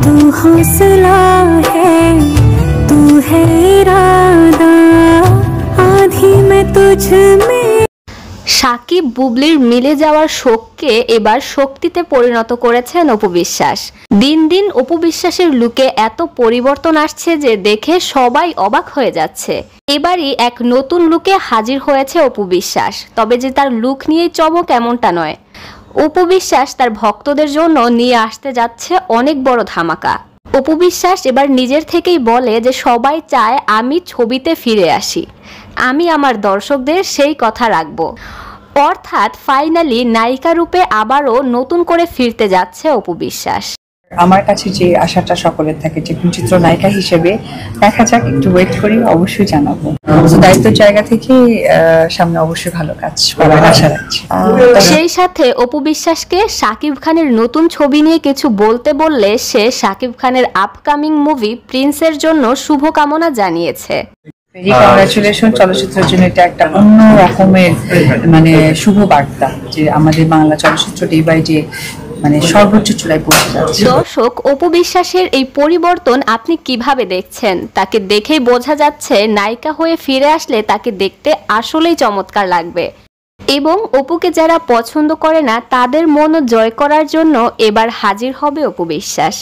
तू हौसला है, तू है इरादा, आधी मैं तुझ में। সাকিব বুবলির মিলে যাওয়ার শোককে এবার শক্তিতে পরিণত করেছেন অপু বিশ্বাস। দিন দিন অপু বিশ্বাসের লুকে এত পরিবর্তন আসছে যে দেখে সবাই অবাক হয়ে যাচ্ছে। এবারই এক নতুন লুকে হাজির হয়েছে অপু বিশ্বাস, তবে যে তার লুক নিয়েই চমক এমনটা নয়। অপু বিশ্বাস তার ভক্তদের জন্য নিয়ে আসতে যাচ্ছে অনেক বড় ধামাকা। অপু বিশ্বাস এবার নিজের থেকেই বলে যে সবাই চায় আমি ছবিতে ফিরে আসি, আমি আমার দর্শকদের সেই কথা রাখবো। অর্থাৎ ফাইনালি নায়িকা রূপে আবারও নতুন করে ফিরতে যাচ্ছে অপু বিশ্বাস। আমার কাছে যে আশাটা সকলের থাকে যে চিত্রনায়িকা হিসেবে দেখা যাক, একটু ওয়েট করি, অবশ্যই জানাবো। দায়িত্বের জায়গা থেকে সামনে অবশ্যই ভালো কাজ করার আশা রাখছি। সেই সাথে অপু বিশ্বাসকে শাকিব খানের নতুন ছবি নিয়ে কিছু বলতে বললে সে শাকিব খানের আপকামিং মুভি প্রিন্সের জন্য শুভকামনা জানিয়েছে। কংগ্রাচুলেশন, চলচ্চিত্রের জন্য এটা একটা অন্য রকমের মানে শুভ বার্তা যে আমাদের বাংলা চলচ্চিত্র ডে বাই ডে মানে সর্বোচ্চ চূড়ায় পৌঁছে যাচ্ছে। দর্শক, অপু বিশ্বাসের এই পরিবর্তন আপনি কিভাবে দেখছেন? তাকে দেখেই বোঝা যাচ্ছে নায়িকা হয়ে ফিরে আসলে তাকে দেখতে আসলেই চমৎকার লাগবে এবং অপুকে যারা পছন্দ করে না তাদের মন জয় করার জন্য এবার হাজির হবে অপু বিশ্বাস।